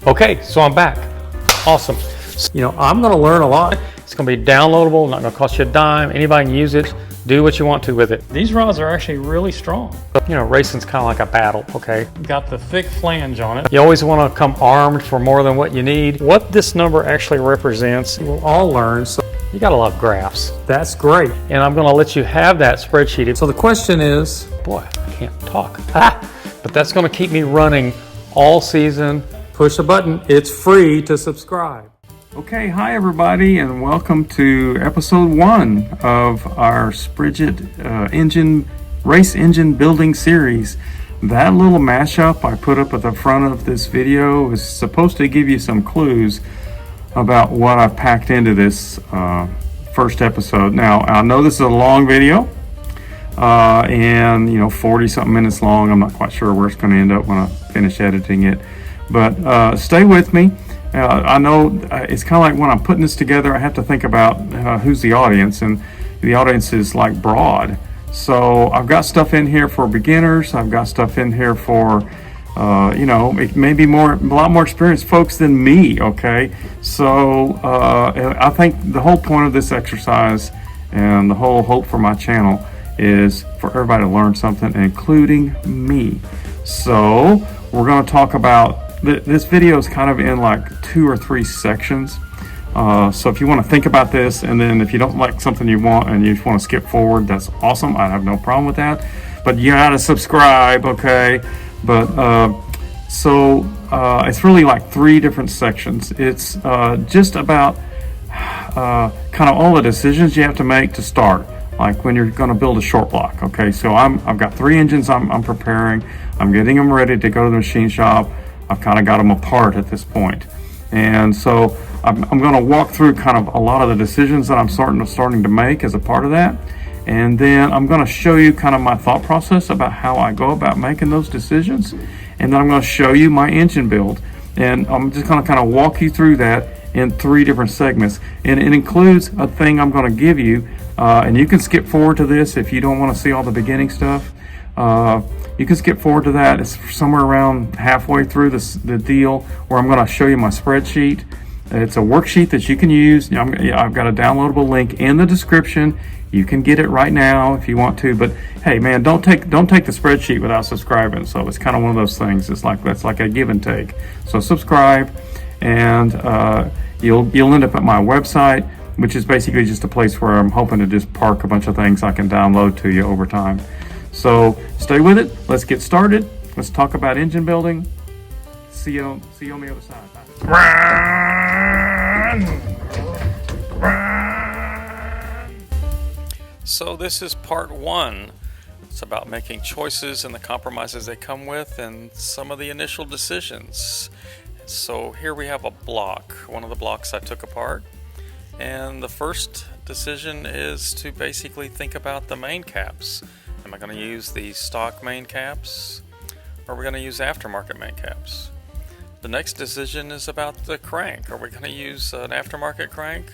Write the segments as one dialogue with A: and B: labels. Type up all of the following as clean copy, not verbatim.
A: Okay, so I'm back. Awesome. You know, I'm going to learn a lot. It's going to be downloadable, not going to cost you a dime. Anybody can use it. Do what you want to with it. These rods are actually really strong. You know, racing's kind of like a battle, okay? Got the thick flange on it. You always want to come armed for more than what you need. What this number actually represents, we'll all learn. So you got to love graphs. That's great. And I'm going to let you have that spreadsheet. So the question is, boy, I can't talk. But that's going to keep me running all season. Push a button. It's free to subscribe. Okay, hi everybody, and welcome to episode 1 of our Spridget race engine building series. That little mashup I put up at the front of this video is supposed to give you some clues about what I've packed into this first episode. Now, I know this is a long video, and 40 something minutes long. I'm not quite sure where it's going to end up when I finish editing it, but stay with me. I know it's kind of like when I'm putting this together, I have to think about who's the audience, and the audience is like broad. So I've got stuff in here for beginners. I've got stuff in here for, it may be a lot more experienced folks than me, okay? So I think the whole point of this exercise and the whole hope for my channel is for everybody to learn something, including me. So we're going to talk about this video is kind of in like 2 or 3 sections. So if you want to think about this, and then if you don't like something you want and you just want to skip forward, that's awesome. I have no problem with that. But you gotta subscribe, okay? But it's really like 3 different sections. It's just about kind of all the decisions you have to make to start, like when you're going to build a short block. Okay, so I've got 3 engines I'm preparing. I'm getting them ready to go to the machine shop. I've kind of got them apart at this point. And so I'm going to walk through kind of a lot of the decisions that I'm starting to make as a part of that. And then I'm going to show you kind of my thought process about how I go about making those decisions. And then I'm going to show you my engine build. And I'm just going to kind of walk you through that in 3 different segments. And it includes a thing I'm going to give you. And you can skip forward to this if you don't want to see all the beginning stuff. You can skip forward to that. It's somewhere around halfway through the deal where I'm going to show you my spreadsheet. It's a worksheet that you can use. I've got a downloadable link in the description. You can get it right now if you want to. But hey, man, don't take the spreadsheet without subscribing. So it's kind of one of those things. That's like a give and take. So subscribe, and you'll end up at my website, which is basically just a place where I'm hoping to just park a bunch of things I can download to you over time. So stay with it. Let's get started. Let's talk about engine building. See you on the other side. Run. So this is part 1. It's about making choices and the compromises they come with, and some of the initial decisions. So here we have a block, one of the blocks I took apart. And the first decision is to basically think about the main caps. Am I going to use the stock main caps, or are we going to use aftermarket main caps? The next decision is about the crank. Are we going to use an aftermarket crank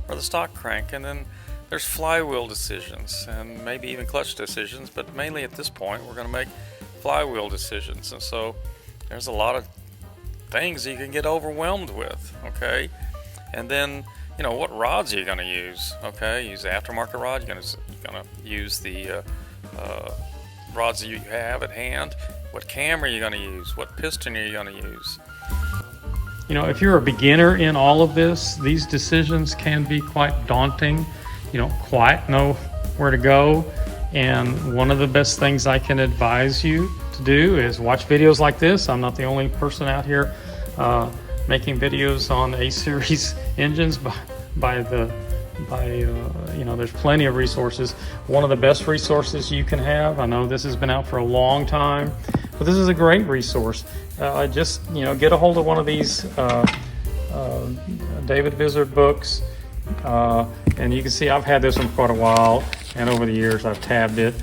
A: or the stock crank? And then there's flywheel decisions and maybe even clutch decisions, but mainly at this point we're going to make flywheel decisions. And so there's a lot of things you can get overwhelmed with, okay? And then, what rods are you going to use? Okay, use the aftermarket rod. You're going to use the rods that you have at hand. What cam are you going to use? What piston are you going to use? If you're a beginner in all of this, these decisions can be quite daunting. You don't quite know where to go. And one of the best things I can advise you to do is watch videos like this. I'm not the only person out here making videos on A-series engines there's plenty of resources. One of the best resources you can have, I know this has been out for a long time, but this is a great resource. Just get a hold of one of these David Vizard books, and you can see I've had this one for quite a while, and over the years I've tabbed it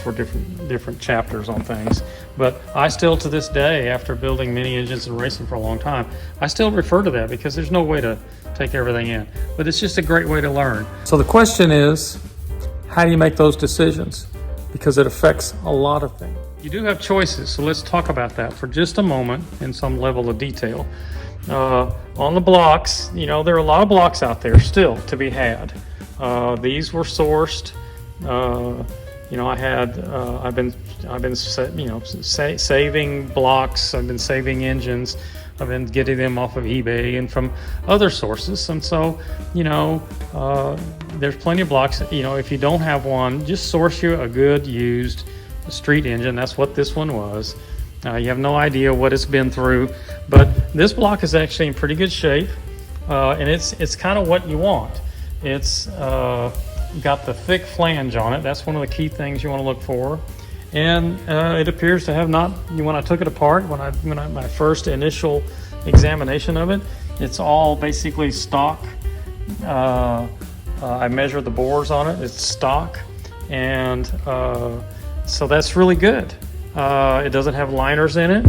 A: for different chapters on things. But I still, to this day, after building many engines and racing for a long time, I still refer to that because there's no way to take everything in. But it's just a great way to learn. So the question is, how do you make those decisions? Because it affects a lot of things. You do have choices, so let's talk about that for just a moment in some level of detail. On the blocks, you know, there are a lot of blocks out there still to be had. These were sourced. You know, I've been saving blocks. I've been saving engines. I've been getting them off of eBay and from other sources. And so, you know, there's plenty of blocks. You know, if you don't have one, just source you a good used street engine. That's what this one was. You have no idea what it's been through, but this block is actually in pretty good shape, and it's kind of what you want. It's got the thick flange on it. That's one of the key things you want to look for. And it appears to have not, when I took it apart, my first initial examination of it, it's all basically stock. I measured the bores on it, it's stock, and so that's really good. It doesn't have liners in it.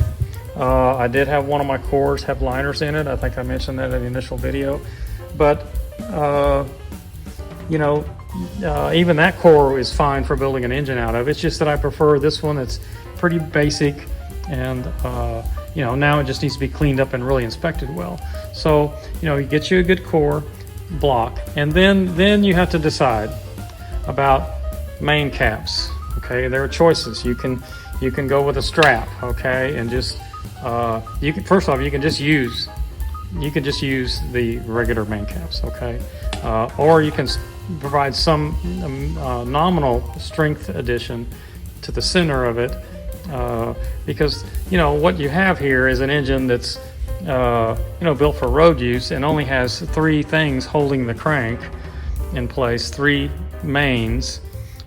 A: I did have one of my cores have liners in it. I think I mentioned that in the initial video. But, you know, even that core is fine for building an engine out of. It's just that I prefer this one. It's pretty basic, and you know, now it just needs to be cleaned up and really inspected well. So, you know, you get you a good core block, and then you have to decide about main caps. Okay, there are choices. You can go with a strap. Okay, and just first off, you can just use the regular main caps. Okay, or you can provide some nominal strength addition to the center of it, because you know what you have here is an engine that's you know, built for road use and only has 3 things holding the crank in place, 3 mains,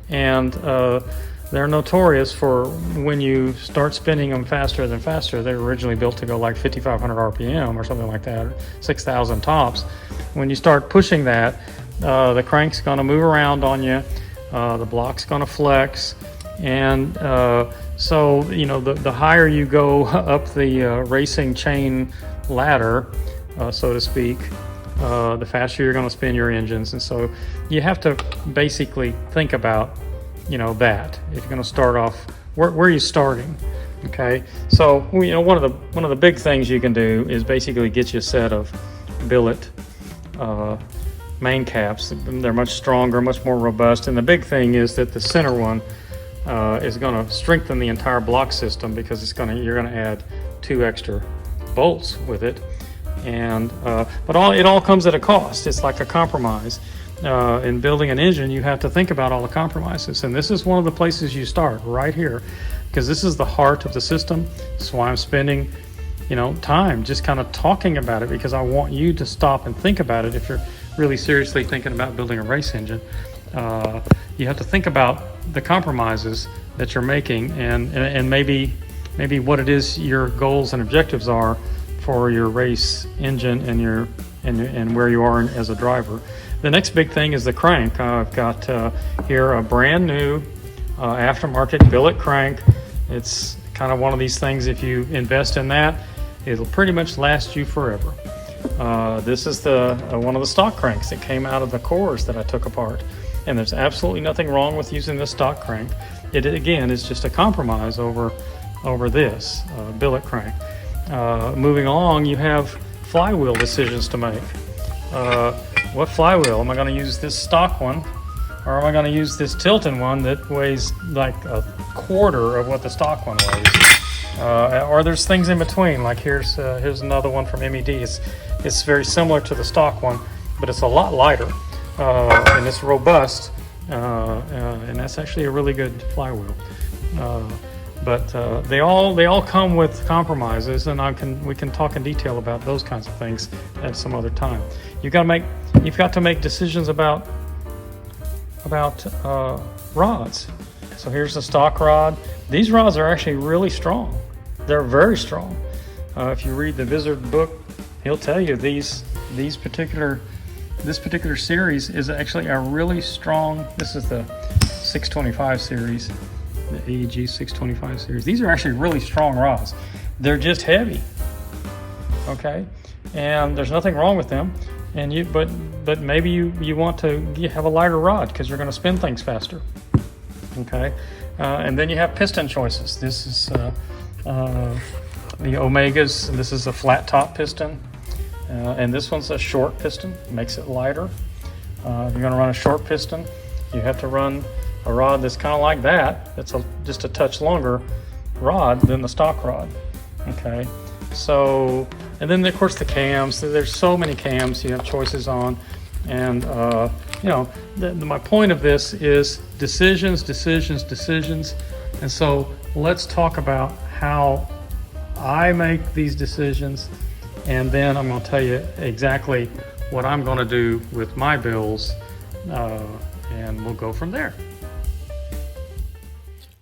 A: and they're notorious for when you start spinning them faster than faster. They were originally built to go like 5,500 RPM or something like that, or 6,000 tops. When you start pushing that, the crank's going to move around on you, the block's going to flex, and so, you know, the higher you go up the racing chain ladder, so to speak, the faster you're going to spin your engines. And so you have to basically think about, you know, that if you're going to start off, where are you starting? Okay, so, you know, one of the big things you can do is basically get you a set of billet main caps. They're much stronger, much more robust, and the big thing is that the center one is going to strengthen the entire block system, because you're going to add 2 extra bolts with it, and but it all comes at a cost. It's like a compromise. In building an engine, you have to think about all the compromises, and this is one of the places you start, right here, because this is the heart of the system. That's why I'm spending, you know, time just kind of talking about it, because I want you to stop and think about it. If you're really seriously thinking about building a race engine, you have to think about the compromises that you're making, and maybe what it is your goals and objectives are for your race engine and where you are as a driver. The next big thing is the crank. I've got here a brand new aftermarket billet crank. It's kind of one of these things, if you invest in that, it'll pretty much last you forever. This is one of the stock cranks that came out of the cores that I took apart, and there's absolutely nothing wrong with using this stock crank. It again is just a compromise over this billet crank. Moving along, you have flywheel decisions to make. What flywheel? Am I going to use this stock one, or am I going to use this Tilton one that weighs like a quarter of what the stock one weighs? Or there's things in between, like here's another one from MED. It's very similar to the stock one, but it's a lot lighter, and it's robust, and that's actually a really good flywheel. But they all come with compromises, and we can talk in detail about those kinds of things at some other time. You've got to make decisions about rods. So here's the stock rod. These rods are actually really strong. They're very strong. If you read the Vizard book, he'll tell you this particular series is actually a really strong. This is the 625 series. The AEG 625 series. These are actually really strong rods. They're just heavy, okay? And there's nothing wrong with them. And but maybe you want to have a lighter rod because you're going to spin things faster, okay? And then you have piston choices. This is the Omegas. This is a flat top piston. And this one's a short piston, makes it lighter. If you're going to run a short piston, you have to run a rod that's kind of like that. It's just a touch longer rod than the stock rod. Okay, so, and then of course the cams. There's so many cams you have choices on, and you know, my point of this is decisions, decisions, decisions. And so let's talk about how I make these decisions, and then I'm going to tell you exactly what I'm going to do with my builds, and we'll go from there.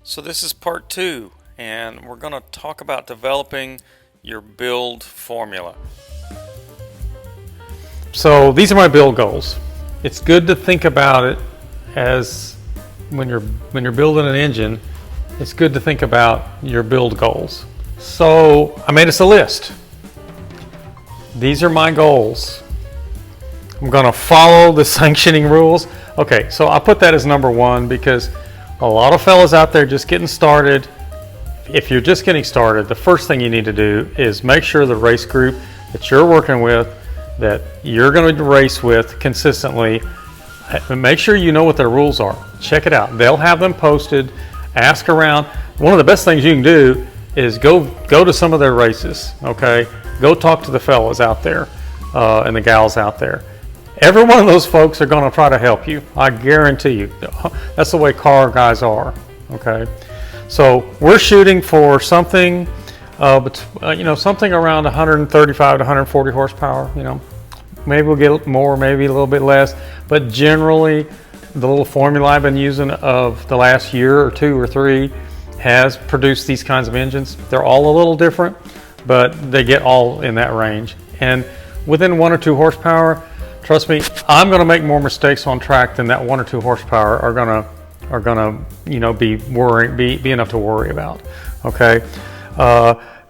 A: So this is part 2, and we're going to talk about developing your build formula. So these are my build goals. It's good to think about it as when you're building an engine, it's good to think about your build goals. So I made us a list. These are my goals. I'm going to follow the sanctioning rules. Okay, so I put that as number 1 because a lot of fellas out there just getting started. If you're just getting started, the first thing you need to do is make sure the race group that you're working with, that you're going to race with consistently, make sure you know what their rules are. Check it out. They'll have them posted. Ask around. One of the best things you can do is go to some of their races. Okay, go talk to the fellas out there and the gals out there. Every one of those folks are going to try to help you. I guarantee you. That's the way car guys are. Okay, so we're shooting for something, something around 135 to 140 horsepower. You know, maybe we'll get more, maybe a little bit less, but generally, the little formula I've been using of the last year or 2 or 3 has produced these kinds of engines. They're all a little different, but they get all in that range. And within 1 or 2 horsepower, trust me, I'm going to make more mistakes on track than that 1 or 2 horsepower are gonna be enough to worry about. Okay,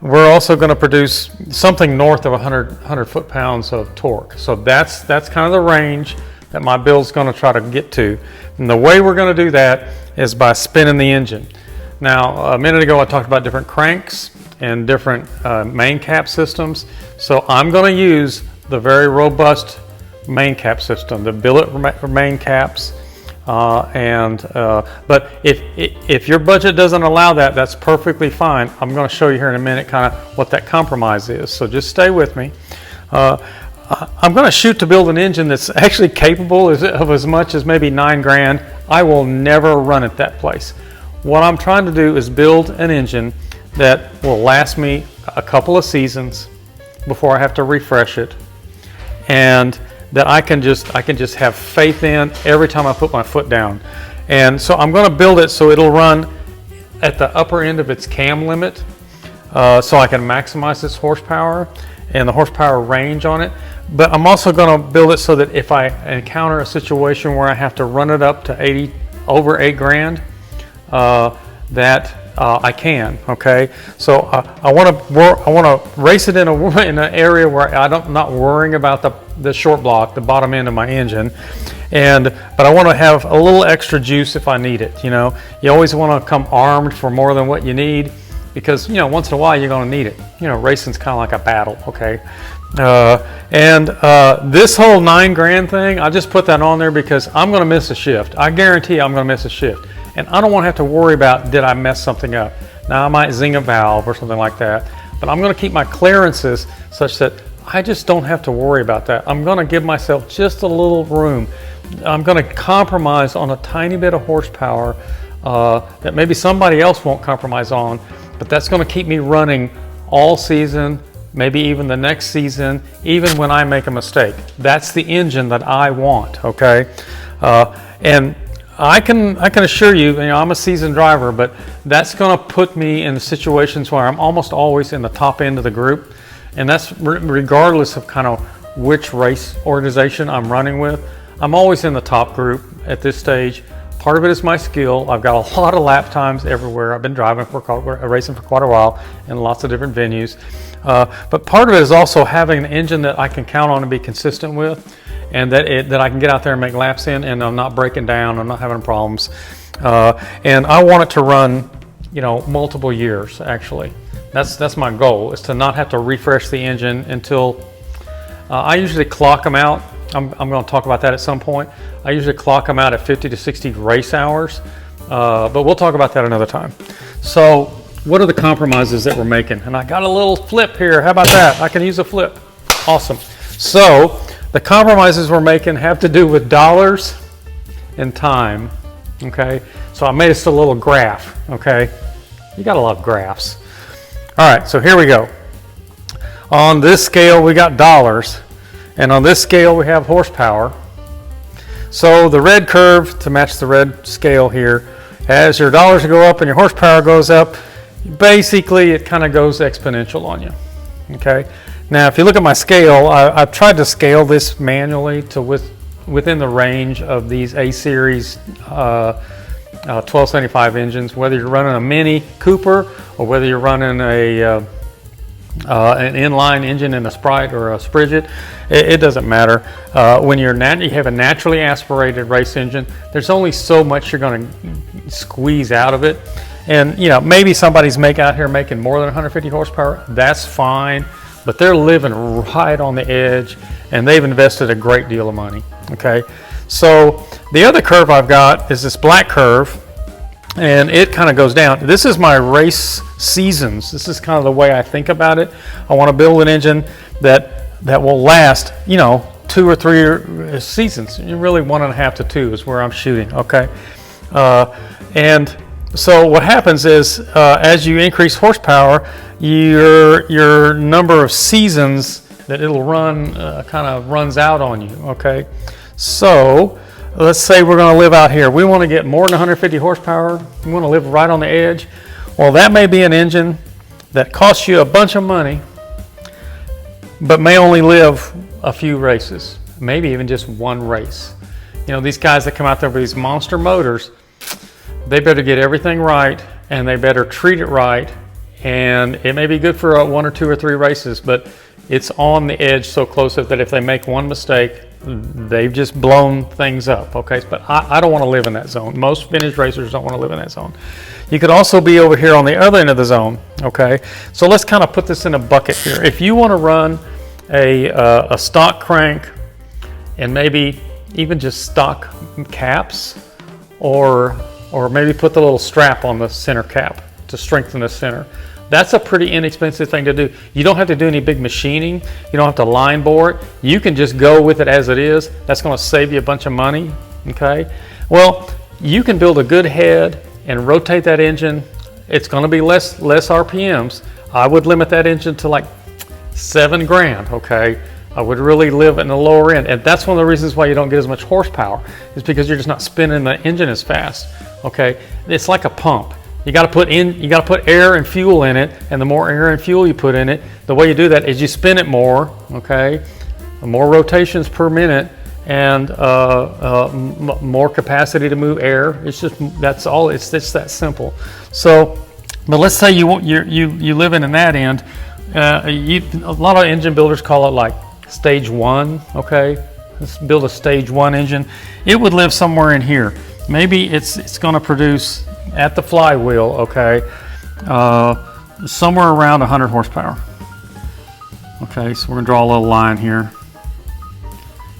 A: we're also going to produce something north of 100 foot-pounds of torque. So that's kind of the range that my build's going to try to get to. And the way we're going to do that is by spinning the engine. Now, a minute ago I talked about different cranks and different main cap systems. So I'm going to use the very robust main cap system, the billet main caps. But if your budget doesn't allow that, that's perfectly fine. I'm going to show you here in a minute kind of what that compromise is. So just stay with me. I'm going to shoot to build an engine that's actually capable of as much as maybe $9 grand. I will never run at that place. What I'm trying to do is build an engine that will last me a couple of seasons before I have to refresh it, and that I can just have faith in every time I put my foot down. And so I'm going to build it so it'll run at the upper end of its cam limit, so I can maximize its horsepower and the horsepower range on it. But I'm also going to build it so that if I encounter a situation where I have to run it up to over 8 grand, that I can. Okay, so I want to race it in an area where I'm not worrying about the short block, the bottom end of my engine, but I want to have a little extra juice if I need it. You know, you always want to come armed for more than what you need, because once in a while you're going to need it. Racing's kind of like a battle. Okay, this whole $9 grand thing, I just put that on there because I'm going to miss a shift. I guarantee I'm going to miss a shift. And I don't want to have to worry about, did I mess something up? Now I might zing a valve or something like that, but I'm going to keep my clearances such that I just don't have to worry about that. I'm going to give myself just a little room. I'm going to compromise on a tiny bit of horsepower that maybe somebody else won't compromise on, but that's going to keep me running all season, maybe even the next season, even when I make a mistake. That's the engine that I want. Okay, and I can assure you, I'm a seasoned driver, but that's going to put me in situations where I'm almost always in the top end of the group, and that's regardless of kind of which race organization I'm running with. I'm always in the top group at this stage. Part of it is my skill. I've got a lot of lap times everywhere. I've been racing for quite a while in lots of different venues, but part of it is also having an engine that I can count on and be consistent with, and that I can get out there and make laps in, and I'm not breaking down, I'm not having problems. And I want it to run, you know, multiple years actually. That's my goal, is to not have to refresh the engine until, I usually clock them out. I'm going to talk about that at some point. I usually clock them out at 50 to 60 race hours, but we'll talk about that another time. So what are the compromises that we're making? And I got a little flip here. How about that? I can use a flip. Awesome. So the compromises we're making have to do with dollars and time. Okay. So I made us a little graph. Okay. You got a lot of graphs. All right. So here we go. On this scale, we got dollars. And on this scale, we have horsepower. So the red curve, to match the red scale here, as your dollars go up and your horsepower goes up, basically it kind of goes exponential on you. Okay. Now, if you look at my scale, I've tried to scale this manually to within the range of these A-Series 1275 engines, whether you're running a Mini Cooper or whether you're running an inline engine in a Sprite or a Spridget, it doesn't matter. When you have a naturally aspirated race engine, there's only so much you're going to squeeze out of it. And you know, maybe somebody's out here making more than 150 horsepower. That's fine, but they're living right on the edge, and they've invested a great deal of money. Okay, so the other curve I've got is this black curve, and it kind of goes down. This is my race seasons. This is kind of the way I think about it. I want to build an engine that will last, you know, 2 or 3 seasons. Really 1.5 to 2 is where I'm shooting. Okay, and so what happens is, as you increase horsepower, your number of seasons that it'll run kind of runs out on you. Okay, so let's say we're going to live out here. We want to get more than 150 horsepower. We want to live right on the edge. Well, that may be an engine that costs you a bunch of money, but may only live a few races, maybe even just one race. You know, these guys that come out there with these monster motors, they better get everything right, and they better treat it right. And it may be good for 1 or 2 or 3 races, but it's on the edge so close that if they make one mistake, they've just blown things up. Okay, but I don't want to live in that zone. Most vintage racers don't want to live in that zone. You could also be over here on the other end of the zone. Okay, so let's kind of put this in a bucket here. If you want to run a stock crank and maybe even just stock caps, or maybe put the little strap on the center cap to strengthen the center, that's a pretty inexpensive thing to do. You don't have to do any big machining. You don't have to line bore it. You can just go with it as it is. That's going to save you a bunch of money. Okay, well, you can build a good head and rotate that engine. It's going to be less RPMs. I would limit that engine to like $7,000. Okay, I would really live in the lower end, and that's one of the reasons why you don't get as much horsepower, is because you're just not spinning the engine as fast. Okay, it's like a pump. You got to put air and fuel in it, and the more air and fuel you put in it, the way you do that is you spin it more. Okay, more rotations per minute, and more capacity to move air. It's just, that's all. It's that simple. So, but let's say you live in that end. A lot of engine builders call it like stage 1. Okay, let's build a stage 1 engine. It would live somewhere in here. Maybe it's going to produce at the flywheel, okay, somewhere around 100 horsepower. Okay, so we're going to draw a little line here.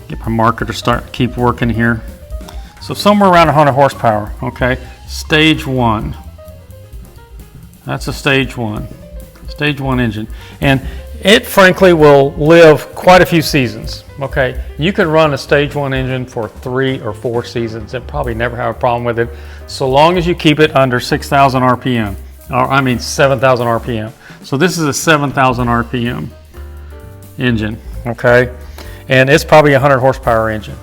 A: Get my marker to keep working here. So somewhere around 100 horsepower, okay, stage 1. That's a stage 1 engine. And it frankly will live quite a few seasons. Okay, you can run a stage 1 engine for 3 or 4 seasons and probably never have a problem with it, so long as you keep it under 6,000 RPM, or I mean 7,000 RPM. So this is a 7,000 RPM engine. Okay, and it's probably a 100 horsepower engine,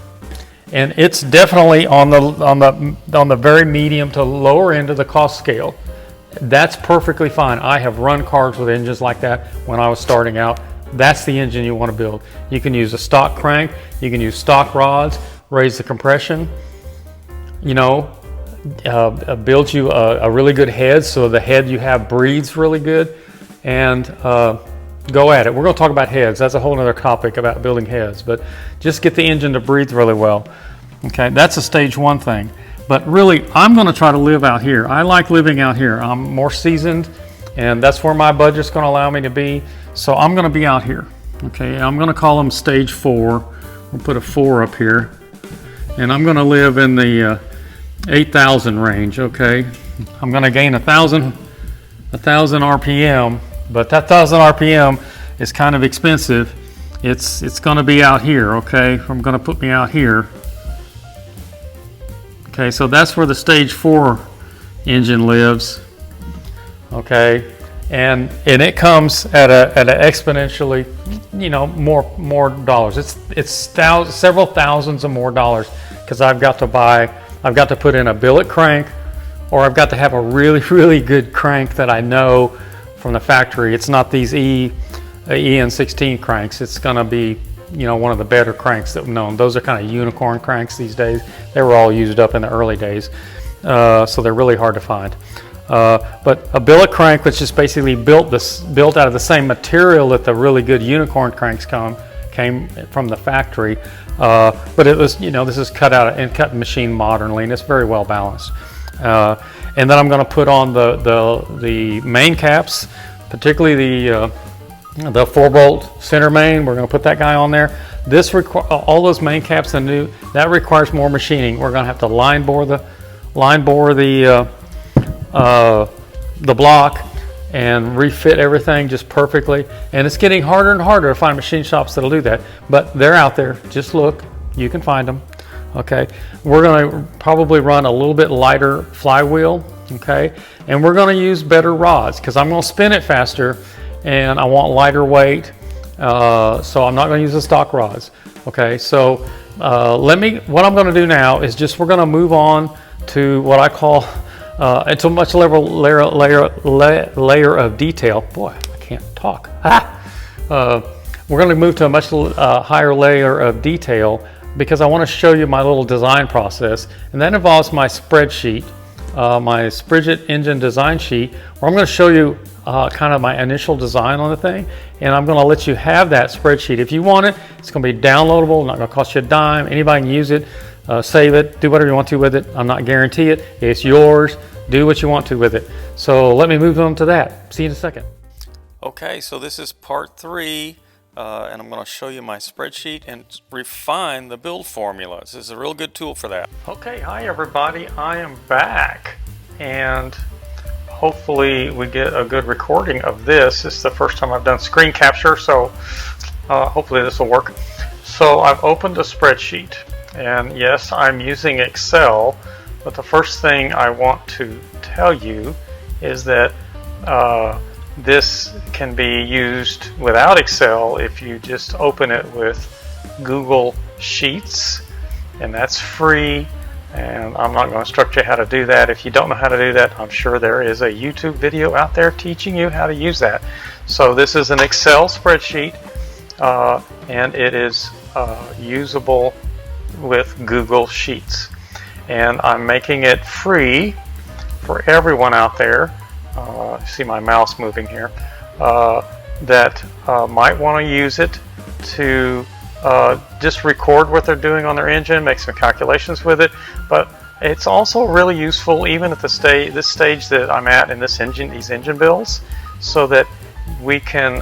A: and it's definitely on the very medium to lower end of the cost scale. That's perfectly fine. I have run cars with engines like that when I was starting out. That's the engine you want to build. You can use a stock crank, you can use stock rods, raise the compression, you know, build you a really good head so the head you have breathes really good, and go at it. We're going to talk about heads. That's a whole other topic about building heads, but just get the engine to breathe really well. Okay, that's a stage 1 thing. But really, I'm going to try to live out here. I like living out here. I'm more seasoned, and that's where my budget's going to allow me to be. So I'm going to be out here. Okay, I'm going to call them stage 4. We'll put a 4 up here, and I'm going to live in the 8,000 range. Okay, I'm going to gain 1,000 RPM, but that 1,000 RPM is kind of expensive. It's going to be out here. Okay, I'm going to put me out here. Okay, so that's where the stage 4 engine lives. Okay, and it comes at an exponentially, you know, more dollars. It's several thousands of more dollars, because I've got to put in a billet crank, or I've got to have a really good crank that I know from the factory. It's not these EN16 cranks. It's going to be, you know, one of the better cranks that we've known. Those are kind of unicorn cranks these days. They were all used up in the early days, so they're really hard to find. But a billet crank, which is basically built out of the same material that the really good unicorn cranks came from the factory. But it was, you know, this is cut out and cut and machined modernly, and it's very well balanced. And then I'm going to put on the main caps, particularly the 4-bolt center main. We're going to put that guy on there. All those main caps and that requires more machining. We're going to have to line bore the block and refit everything just perfectly. And it's getting harder and harder to find machine shops that'll do that, but they're out there. Just look, you can find them. Okay, we're going to probably run a little bit lighter flywheel. Okay, and we're going to use better rods, because I'm going to spin it faster, and I want lighter weight, so I'm not going to use the stock rods. Okay, so what I'm going to do now is we're going to move on to what I call into a much layer of detail. Boy, I can't talk. We're going to move to a much higher layer of detail, because I want to show you my little design process, and that involves my spreadsheet, my Spridget Engine Design sheet, where I'm going to show you kind of my initial design on the thing, and I'm going to let you have that spreadsheet. If you want it, it's going to be downloadable, not going to cost you a dime. Anybody can use it, save it, do whatever you want to with it. I'm not guarantee it. It's yours. Do what you want to with it. So let me move on to that. See you in a second. Okay, so this is part 3. And I'm going to show you my spreadsheet and refine the build formula. This is a real good tool for that. Okay, hi everybody, I am back, and hopefully we get a good recording of this. This is the first time I've done screen capture, so hopefully this will work. So I've opened a spreadsheet, and yes, I'm using Excel, but the first thing I want to tell you is that this can be used without Excel if you just open it with Google Sheets, and that's free, and I'm not going to instruct you how to do that. If you don't know how to do that, I'm sure there is a YouTube video out there teaching you how to use that. So this is an Excel spreadsheet, and it is usable with Google Sheets, and I'm making it free for everyone out there. See my mouse moving here, that might want to use it to just record what they're doing on their engine, make some calculations with it. But it's also really useful even at this stage that I'm at in these engine builds, so that we can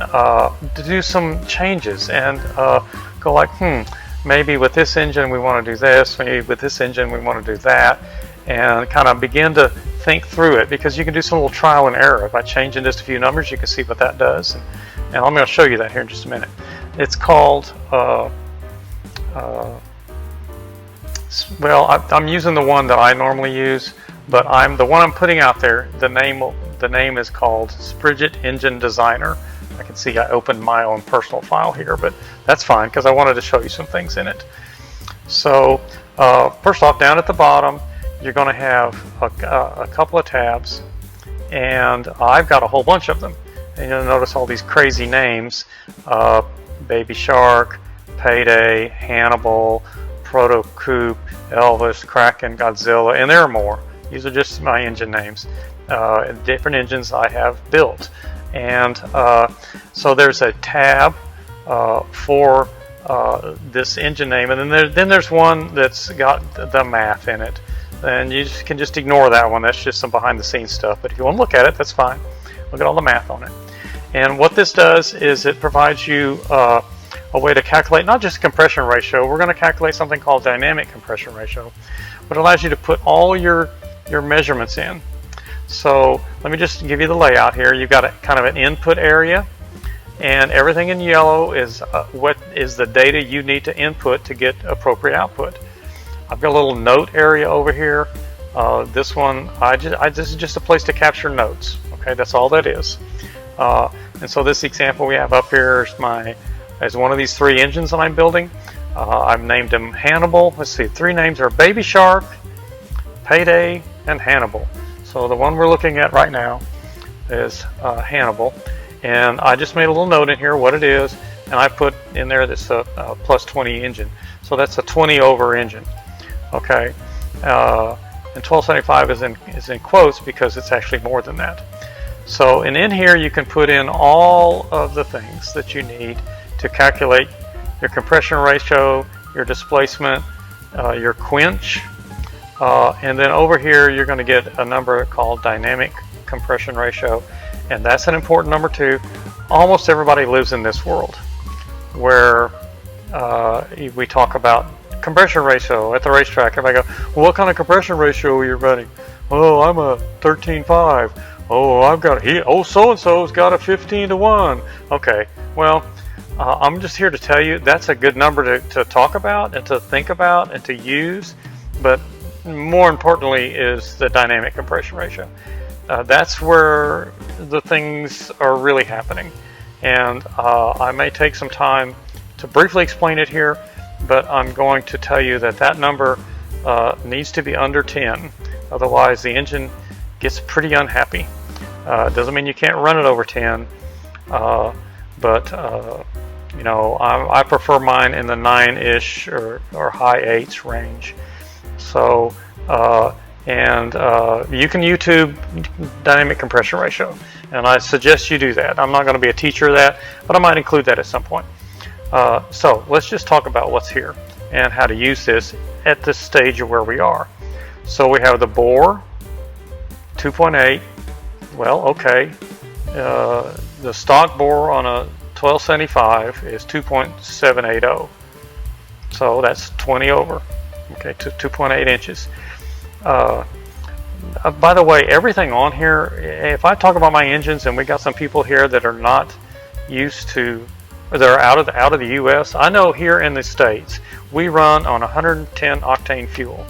A: do some changes and go like, maybe with this engine we want to do this, maybe with this engine we want to do that, and kind of begin to think through it, because you can do some little trial and error. By changing just a few numbers, you can see what that does, and I'm going to show you that here in just a minute. It's called well, I'm using the one that I normally use, but the one I'm putting out there, the name is called Spridget Engine Designer. I can see I opened my own personal file here, but that's fine, because I wanted to show you some things in it. So first off, down at the bottom, you're going to have a couple of tabs, and I've got a whole bunch of them. And you'll notice all these crazy names: Baby Shark, Payday, Hannibal, Proto Coupe, Elvis, Kraken, Godzilla, and there are more. These are just my engine names, different engines I have built. And so there's a tab for this engine name, and then there's one that's got the math in it. then you can just ignore that one. That's just some behind the scenes stuff. But if you want to look at it, that's fine. Look at all the math on it. And what this does is it provides you a way to calculate not just compression ratio. We're going to calculate something called dynamic compression ratio, but it allows you to put all your measurements in. So let me just give you the layout here. You've got a kind of an input area, and everything in yellow is what is the data you need to input to get appropriate output. I've got a little note area over here. This one, this is just a place to capture notes. Okay, that's all that is. And so this example we have up here is one of these 3 engines that I'm building. I've named them Hannibal. Let's see, 3 names are Baby Shark, Payday, and Hannibal. So the one we're looking at right now is Hannibal. And I just made a little note in here what it is, and I put in there this plus 20 engine. So that's a 20 over engine. Okay, and 1275 is in quotes because it's actually more than that. So, and in here you can put in all of the things that you need to calculate your compression ratio, your displacement, your quench, and then over here you're going to get a number called dynamic compression ratio, and that's an important number too. Almost everybody lives in this world where we talk about compression ratio at the racetrack. Everybody go, well, what kind of compression ratio are you running? Oh, I'm a 13.5. Oh, I've got so-and-so's got a 15:1. Okay, well, I'm just here to tell you that's a good number to talk about and to think about and to use, but more importantly is the dynamic compression ratio. That's where the things are really happening, and I may take some time to briefly explain it here, but I'm going to tell you that number needs to be under 10, otherwise the engine gets pretty unhappy. Doesn't mean you can't run it over 10, but you know, I prefer mine in the 9-ish or high 8s range. So, and you can YouTube dynamic compression ratio, and I suggest you do that. I'm not going to be a teacher of that, but I might include that at some point. So let's just talk about what's here and how to use this at this stage of where we are. So we have the bore, 2.8. Well, okay, the stock bore on a 1275 is 2.780, so that's 20 over, okay, to 2.8 inches. By the way, everything on here, if I talk about my engines, and we got some people here that are not used to, or they're out of the U.S., I know here in the States, we run on 110 octane fuel,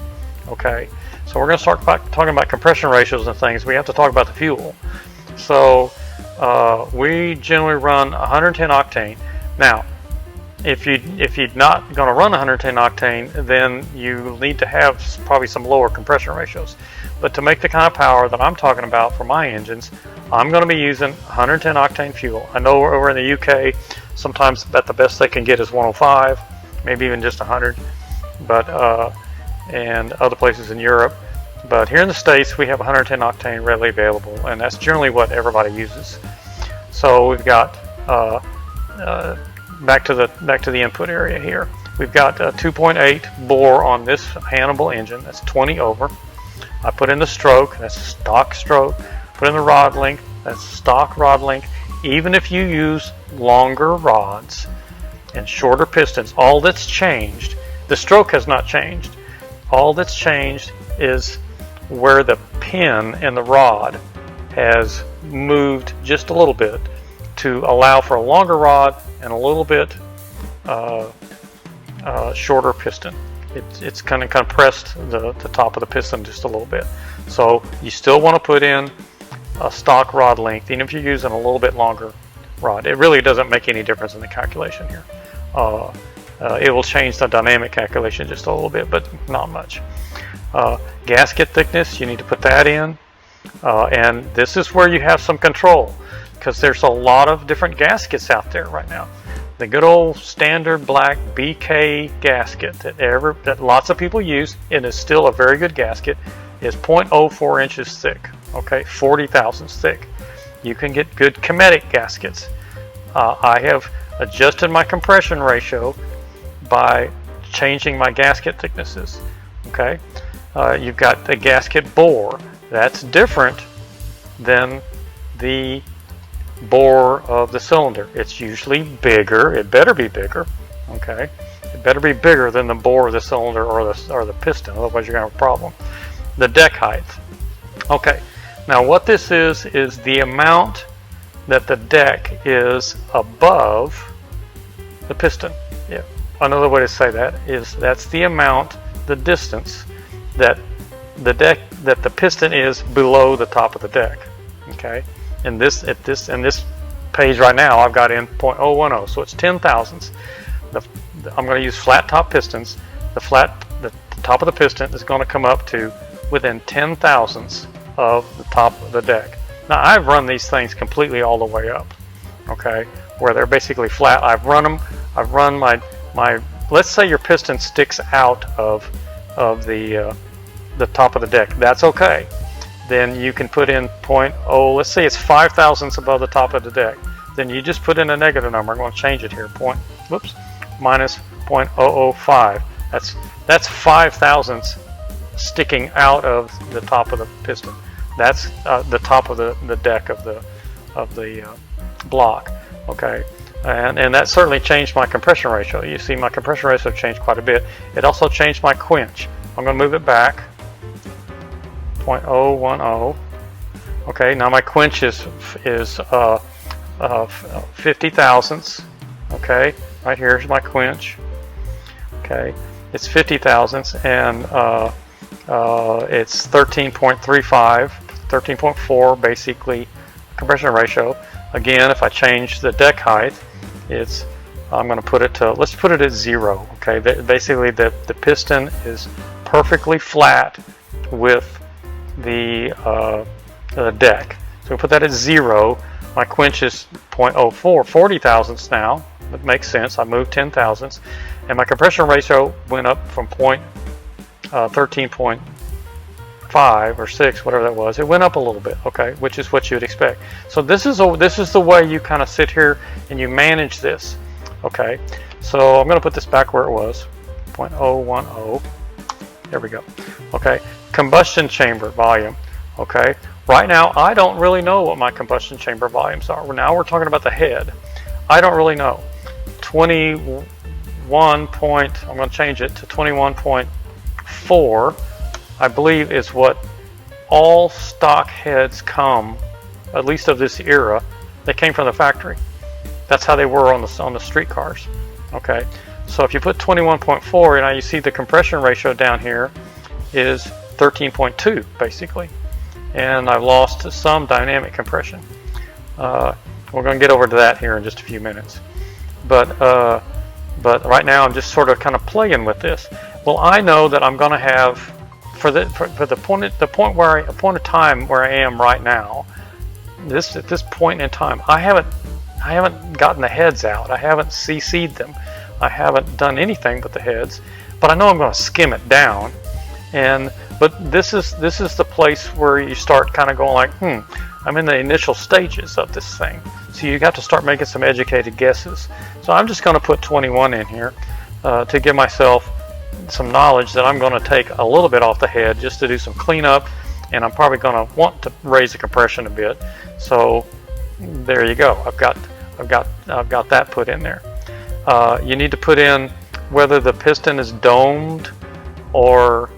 A: okay? So we're going to start talking about compression ratios and things. We have to talk about the fuel. So we generally run 110 octane. Now, if you're not going to run 110 octane, then you need to have probably some lower compression ratios. But to make the kind of power that I'm talking about for my engines, I'm going to be using 110 octane fuel. I know over in the UK, sometimes about the best they can get is 105, maybe even just 100. But and other places in Europe, but here in the States we have 110 octane readily available, and that's generally what everybody uses. So we've got back to the input area here. We've got a 2.8 bore on this Hannibal engine. That's 20 over. I put in the stroke. That's stock stroke. Put in the rod length. That's stock rod length. Even if you use longer rods and shorter pistons, all that's changed, the stroke has not changed. All that's changed is where the pin and the rod has moved just a little bit to allow for a longer rod and a little bit shorter piston. It's kind of compressed the top of the piston just a little bit. So you still want to put in a stock rod length, even if you're using a little bit longer rod. It really doesn't make any difference in the calculation here. It will change the dynamic calculation just a little bit, but not much. Gasket thickness, you need to put that in. And this is where you have some control, because there's a lot of different gaskets out there right now. The good old standard black BK gasket that lots of people use, and is still a very good gasket, is 0.04 inches thick, okay, 40 thousandths thick. You can get good kinetic gaskets. I have adjusted my compression ratio by changing my gasket thicknesses, okay? You've got the gasket bore. That's different than the bore of the cylinder. It's usually bigger. It better be bigger. Okay, it better be bigger than the bore of the cylinder or the piston. Otherwise, you're gonna have a problem. The deck height. Okay, now what this is the amount that the deck is above the piston. Yeah, another way to say that is that's the amount, the distance that the piston is below the top of the deck. Okay, and this page right now I've got in 0.010, so it's 10 thousandths. I'm going to use flat top pistons. The top of the piston is going to come up to within 10 thousandths of the top of the deck. Now I've run these things completely all the way up, okay, where they're basically flat. I've run my let's say your piston sticks out of the top of the deck. That's okay. Then you can put in let's say it's 5 thousandths above the top of the deck. Then you just put in a negative number. I'm going to change it here. Minus 0.005. That's 5 thousandths sticking out of the top of the piston. That's the top of the deck of the block. Okay, and that certainly changed my compression ratio. You see, my compression ratio changed quite a bit. It also changed my quench. I'm going to move it back. 0.010. Okay, now my quench is 50 thousandths. Okay, right here's my quench. Okay, it's 50 thousandths, and it's 13.35, 13.4 basically compression ratio. Again, if I change the deck height, I'm going to put it to, let's put it at 0. Okay, basically the piston is perfectly flat with the deck. So we put that at 0. My quench is 0.04, 40 thousandths now. That makes sense. I moved 10 thousandths, and my compression ratio went up from 13.5 or 6, whatever that was. It went up a little bit, okay, which is what you would expect. So this is the way you kind of sit here and you manage this, okay. So I'm going to put this back where it was, 0.010. There we go. Okay, combustion chamber volume. Okay, right now I don't really know what my combustion chamber volumes are. Now we're talking about the head. I don't really know. 21 point, I'm going to change it to 21.4, I believe, is what all stock heads come, at least of this era, they came from the factory. That's how they were on the street cars. Okay, so if you put 21.4, now you see the compression ratio down here is 13.2 basically, and I've lost some dynamic compression. We're going to get over to that here in just a few minutes, but right now I'm just sort of kind of playing with this. Well, I know that I'm going to have for the point of time where I am right now. At this point in time, I haven't gotten the heads out. I haven't CC'd them. I haven't done anything but the heads, but I know I'm going to skim it down. But this is the place where you start kind of going like, I'm in the initial stages of this thing. So you got to start making some educated guesses. So I'm just going to put 21 in here to give myself some knowledge that I'm going to take a little bit off the head just to do some cleanup, and I'm probably going to want to raise the compression a bit. So there you go. I've got that put in there. You need to put in whether the piston is domed or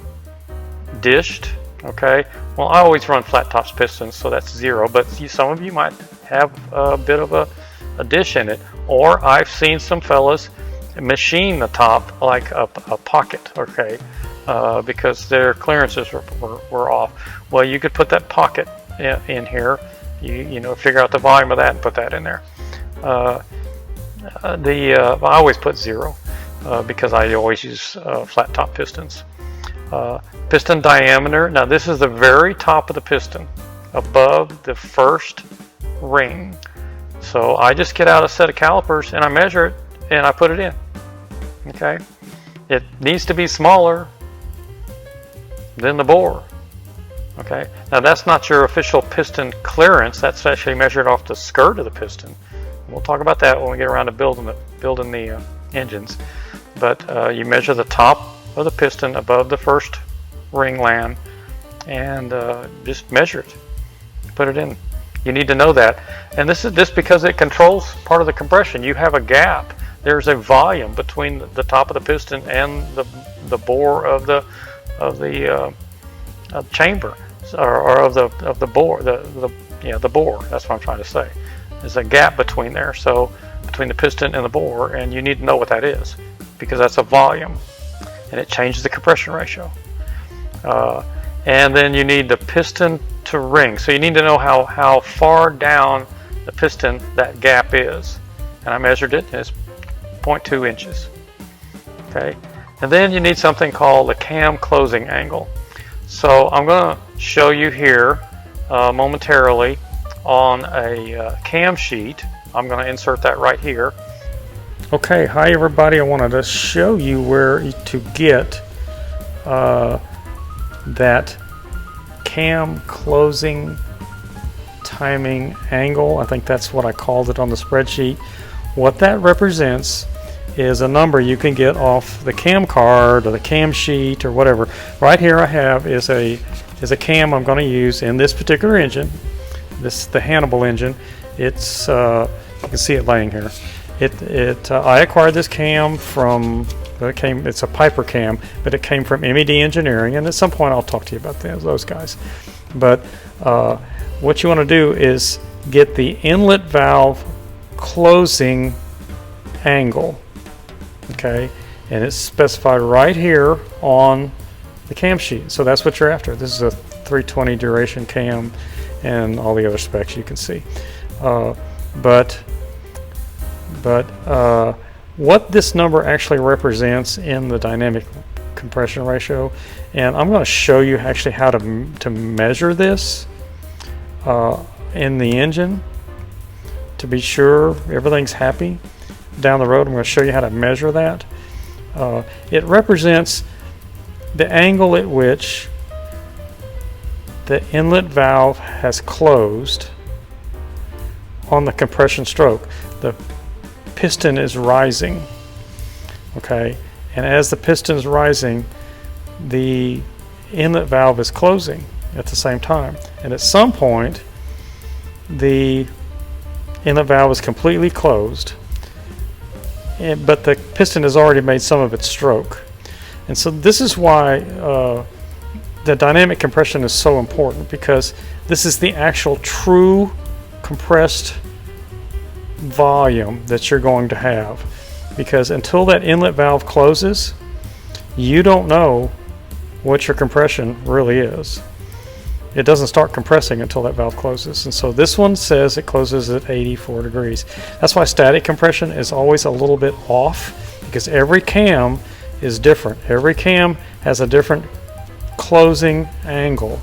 A: dished. Okay, well, I always run flat tops pistons, so that's 0, but some of you might have a bit of a dish in it, or I've seen some fellas machine the top like a pocket, okay, because their clearances were off. Well, you could put that pocket in here, you know, figure out the volume of that and put that in there. I always put 0 because I always use flat top pistons. Piston diameter. Now this is the very top of the piston, above the first ring. So I just get out a set of calipers and I measure it and I put it in. Okay, it needs to be smaller than the bore. Okay, now that's not your official piston clearance. That's actually measured off the skirt of the piston. We'll talk about that when we get around to building the engines. But you measure the top of the piston above the first ringland, and just measure it, put it in. You need to know that. And this is just because it controls part of the compression. You have a gap. There's a volume between the top of the piston and the bore of the chamber, or of the bore, the bore. That's what I'm trying to say. There's a gap between there, so between the piston and the bore, and you need to know what that is, because that's a volume, and it changes the compression ratio. And then you need the piston to ring, so you need to know how far down the piston that gap is, and I measured it, and it's 0.2 inches. Okay, and then you need something called the cam closing angle. So I'm going to show you here momentarily on a cam sheet. I'm going to insert that right here. Okay, hi everybody. I wanted to show you where to get that cam closing timing angle. I think that's what I called it on the spreadsheet. What that represents is a number you can get off the cam card or the cam sheet or whatever. Right here I have is a cam I'm going to use in this particular engine. This is the Hannibal engine. It's you can see it laying here. I acquired this cam from it's a Piper cam, but it came from MED Engineering, and at some point I'll talk to you about those guys. But what you want to do is get the inlet valve closing angle, okay, and it's specified right here on the cam sheet. So that's what you're after. This is a 320 duration cam and all the other specs you can see. But what this number actually represents in the dynamic compression ratio, and I'm going to show you actually how to measure this in the engine to be sure everything's happy. Down the road I'm going to show you how to measure that. It represents the angle at which the inlet valve has closed on the compression stroke. The piston is rising, okay, and as the piston is rising, the inlet valve is closing at the same time, and at some point the inlet valve is completely closed, but the piston has already made some of its stroke. And so this is why the dynamic compression is so important, because this is the actual true compressed volume that you're going to have, because until that inlet valve closes, you don't know what your compression really is. It doesn't start compressing until that valve closes. And so this one says it closes at 84 degrees. That's why static compression is always a little bit off, because every cam is different. Every cam has a different closing angle,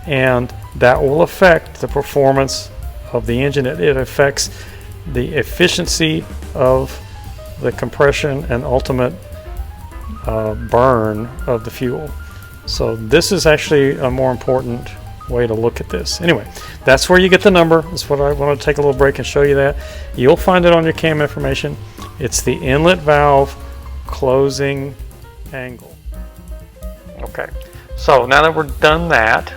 A: and that will affect the performance of the engine. It affects the efficiency of the compression and ultimate burn of the fuel. So this is actually a more important way to look at this. Anyway, that's where you get the number. That's what I want to take a little break and show you that. You'll find it on your cam information. It's the inlet valve closing angle. Okay, so now that we're done that,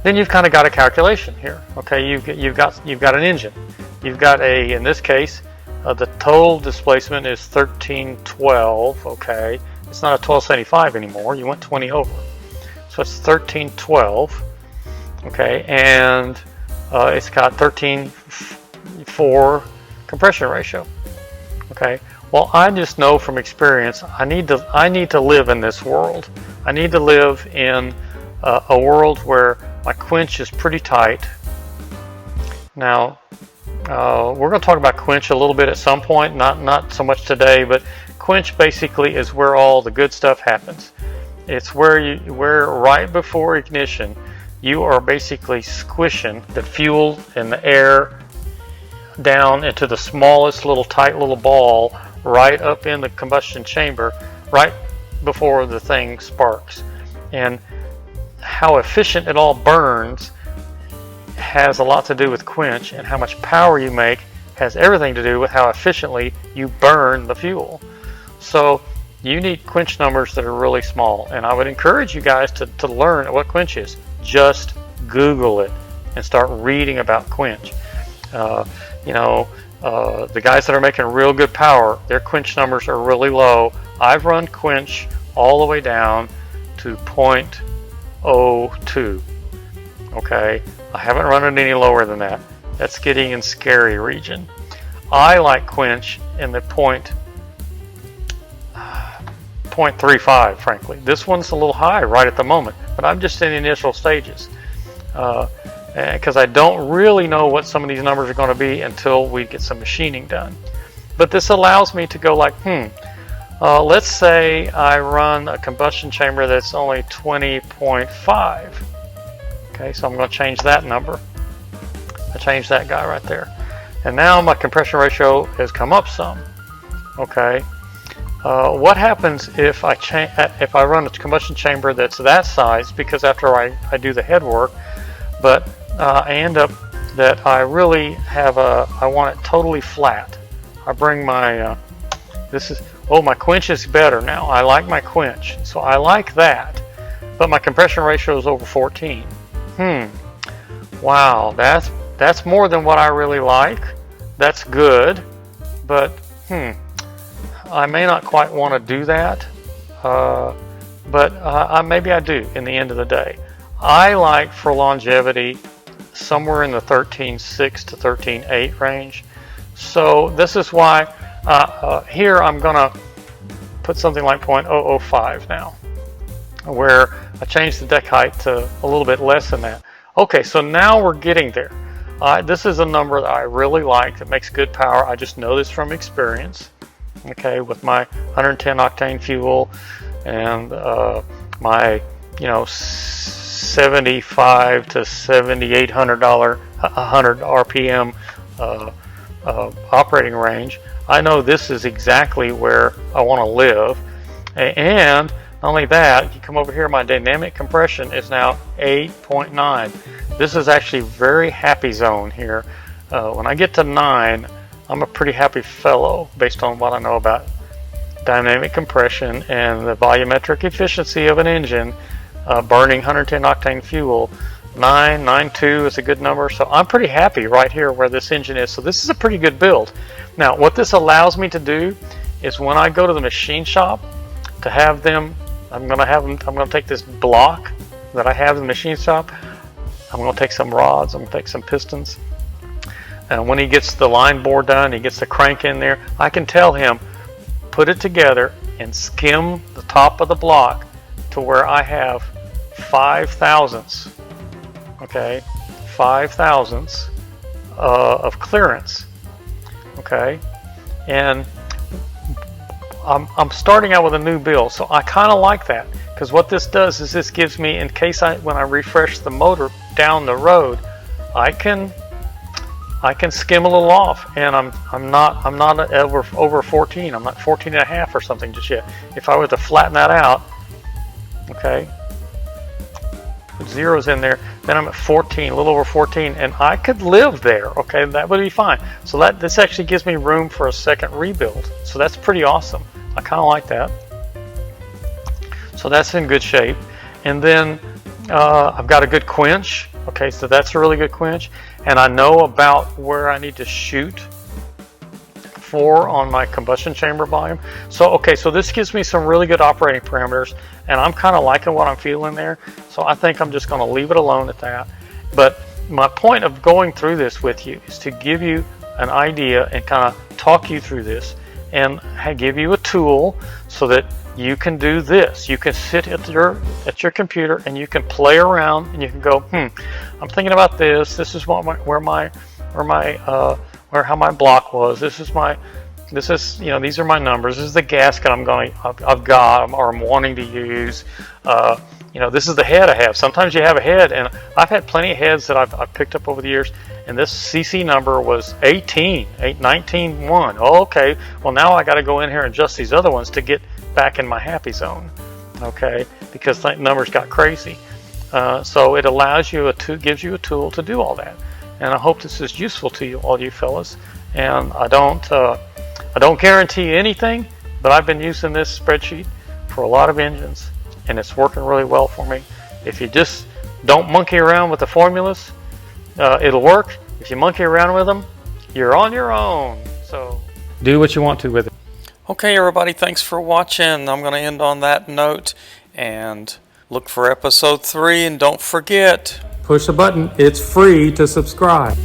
A: then you've kind of got a calculation here. Okay, you've got an engine. You've got in this case, the total displacement is 1312. Okay, it's not a 1275 anymore. You went 20 over, so it's 1312. Okay, and it's got 13.4 compression ratio. Okay, well, I just know from experience I need to live in this world. I need to live in a world where my quench is pretty tight. Now, we're going to talk about quench a little bit at some point, not so much today, but quench basically is where all the good stuff happens. It's where right before ignition, you are basically squishing the fuel and the air down into the smallest tight little ball right up in the combustion chamber right before the thing sparks. And how efficient it all burns has a lot to do with quench, and how much power you make has everything to do with how efficiently you burn the fuel. So you need quench numbers that are really small. And I would encourage you guys to learn what quench is. Just Google it and start reading about quench. You know, the guys that are making real good power, their quench numbers are really low. I've run quench all the way down to 0.02. Okay, I haven't run it any lower than that. That's getting in scary region. I like quench in the 0.35, frankly. This one's a little high right at the moment, but I'm just in the initial stages. Because I don't really know what some of these numbers are going to be until we get some machining done. But this allows me to go like, let's say I run a combustion chamber that's only 20.5. Okay, so I'm going to change that number. I changed that guy right there. And now my compression ratio has come up some. Okay, what happens if I run a combustion chamber that's that size, because after I do the head work, but I end up that I really have I want it totally flat. I bring my, my quench is better now. I like my quench, so I like that. But my compression ratio is over 14. Wow, that's more than what I really like. That's good, but I may not quite want to do that. But maybe I do in the end of the day. I like, for longevity, somewhere in the 13.6 to 13.8 range. So this is why here I'm going to put something like 0.005 now, where I changed the deck height to a little bit less than that. Okay, so now we're getting there. This is a number that I really like, that makes good power. I just know this from experience. Okay, with my 110 octane fuel and my, 75 to $7,800 100 RPM operating range. I know this is exactly where I want to live. And not only that, you come over here, my dynamic compression is now 8.9. This is actually very happy zone here. When I get to 9, I'm a pretty happy fellow based on what I know about dynamic compression and the volumetric efficiency of an engine burning 110 octane fuel. 992 is a good number, so I'm pretty happy right here where this engine is. So this is a pretty good build. Now what this allows me to do is when I go to the machine shop to have them, I'm going to take this block that I have in the machine shop, I'm going to take some rods, I'm going to take some pistons, and when he gets the line bore done, he gets the crank in there, I can tell him, put it together and skim the top of the block to where I have 5 thousandths, okay, 5 thousandths of clearance, okay, and I'm starting out with a new build, so I kind of like that, because what this does is this gives me, in case when I refresh the motor down the road, I can skim a little off, and I'm not over 14. I'm not 14 and a half or something just yet. If I were to flatten that out, okay, put zeros in there, then I'm at 14, a little over 14, and I could live there. Okay, that would be fine. So this actually gives me room for a second rebuild. So that's pretty awesome. I kind of like that. So that's in good shape. And then I've got a good quench. Okay, so that's a really good quench. And I know about where I need to shoot for on my combustion chamber volume. So, okay, so this gives me some really good operating parameters, and I'm kind of liking what I'm feeling there. So I think I'm just going to leave it alone at that. But my point of going through this with you is to give you an idea and kind of talk you through this and give you a tool so that you can do this. You can sit at your computer and you can play around and you can go, I'm thinking about this. This is how my block was. These are my numbers. This is the gasket I've got or I'm wanting to use. This is the head I have. Sometimes you have a head, and I've had plenty of heads that I've picked up over the years, and this CC number was 19.1. Oh, okay. Well, now I got to go in here and adjust these other ones to get back in my happy zone. Okay, because the numbers got crazy. So it allows you gives you a tool to do all that. And I hope this is useful to you, all you fellas. And I don't guarantee anything, But I've been using this spreadsheet for a lot of engines, and it's working really well for me. If you just don't monkey around with the formulas, it'll work. If you monkey around with them, you're on your own. So do what you want to with it. Okay, everybody, thanks for watching. I'm going to end on that note and look for episode 3. And don't forget, push the button. It's free to subscribe.